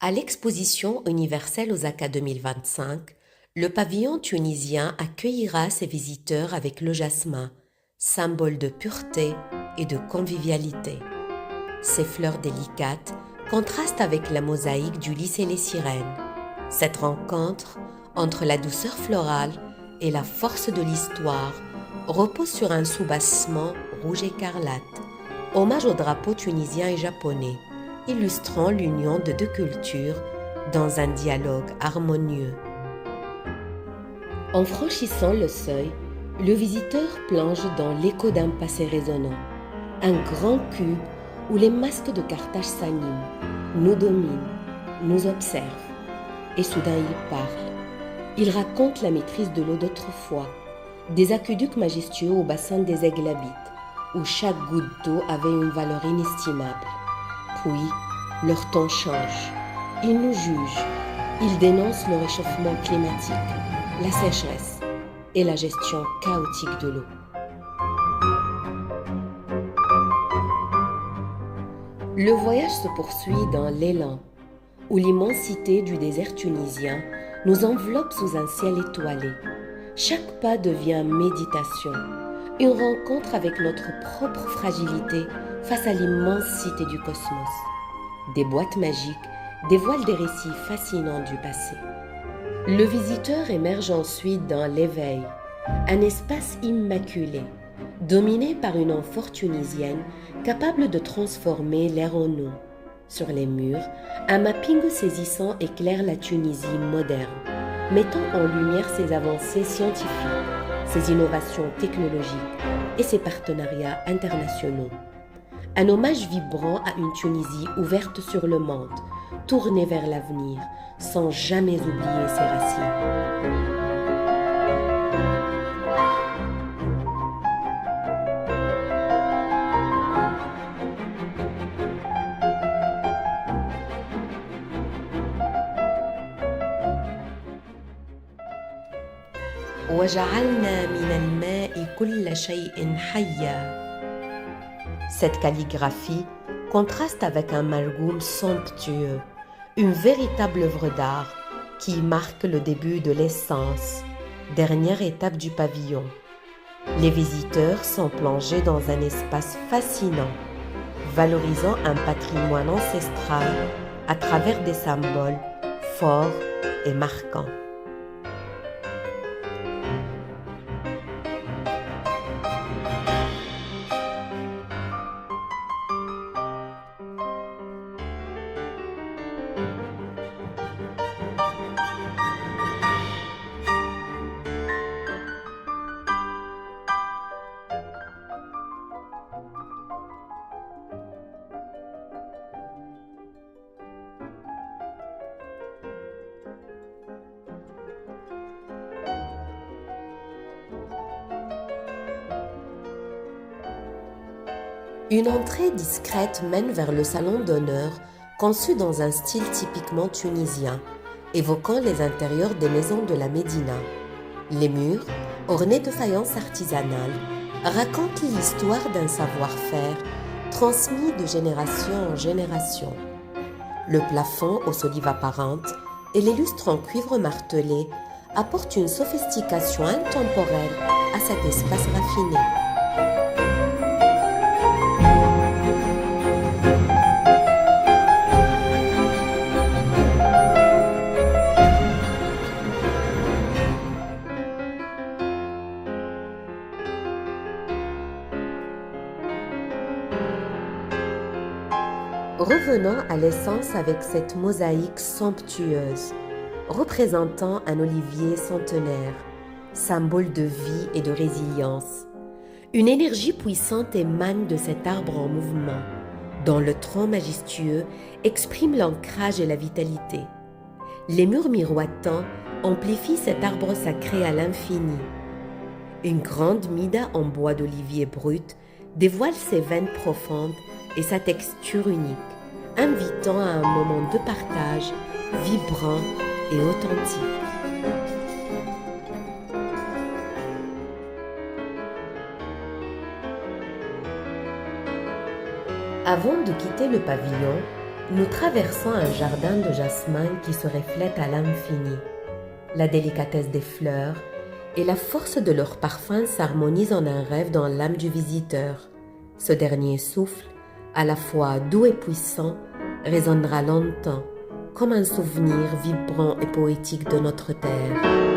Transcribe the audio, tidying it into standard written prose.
À l'exposition universelle Osaka 2025, le pavillon tunisien accueillera ses visiteurs avec le jasmin, symbole de pureté et de convivialité. Ces fleurs délicates contrastent avec la mosaïque du lys et les sirènes. Cette rencontre entre la douceur florale et la force de l'histoire repose sur un soubassement rouge écarlate, hommage aux drapeaux tunisien et japonais, illustrant l'union de deux cultures dans un dialogue harmonieux. En franchissant le seuil, le visiteur plonge dans l'écho d'un passé résonnant, un grand cube où les masques de Carthage s'animent, nous dominent, nous observent, et soudain il parle. Il raconte la maîtrise de l'eau d'autrefois, des aqueducs majestueux au bassin des Aiglabites, où chaque goutte d'eau avait une valeur inestimable. Puis, leur ton change. Ils nous jugent. Ils dénoncent le réchauffement climatique, la sécheresse et la gestion chaotique de l'eau. Le voyage se poursuit dans l'élan, où l'immensité du désert tunisien nous enveloppe sous un ciel étoilé. Chaque pas devient méditation, une rencontre avec notre propre fragilité face à l'immensité du cosmos. Des boîtes magiques dévoilent des récits fascinants du passé. Le visiteur émerge ensuite dans l'éveil, un espace immaculé, dominé par une amphore tunisienne capable de transformer l'air en eau. Sur les murs, un mapping saisissant éclaire la Tunisie moderne, mettant en lumière ses avancées scientifiques, ses innovations technologiques et ses partenariats internationaux. Un hommage vibrant à une Tunisie ouverte sur le monde, tournée vers l'avenir, sans jamais oublier ses racines. وَجَعَلْنَا مِنَ الْمَاءِ كُلَّ شَيْءٍ حَيٍّ. Cette calligraphie contraste avec un margoum somptueux, une véritable œuvre d'art qui marque le début de l'essence, dernière étape du pavillon. Les visiteurs sont plongés dans un espace fascinant, valorisant un patrimoine ancestral à travers des symboles forts et marquants. Une entrée discrète mène vers le salon d'honneur, conçu dans un style typiquement tunisien, évoquant les intérieurs des maisons de la Médina. Les murs, ornés de faïences artisanales, racontent l'histoire d'un savoir-faire transmis de génération en génération. Le plafond aux solives apparentes et les lustres en cuivre martelé apportent une sophistication intemporelle à cet espace raffiné. Revenons à l'essence avec cette mosaïque somptueuse, représentant un olivier centenaire, symbole de vie et de résilience. Une énergie puissante émane de cet arbre en mouvement, dont le tronc majestueux exprime l'ancrage et la vitalité. Les murs miroitants amplifient cet arbre sacré à l'infini. Une grande mida en bois d'olivier brut dévoile ses veines profondes et sa texture unique, invitant à un moment de partage vibrant et authentique. Avant de quitter le pavillon, Nous traversons un jardin de jasmin qui se reflète à l'infini. La délicatesse des fleurs et la force de leur parfum s'harmonisent en un rêve dans l'âme du visiteur. Ce dernier souffle, à la fois doux et puissant, résonnera longtemps, comme un souvenir vibrant et poétique de notre terre.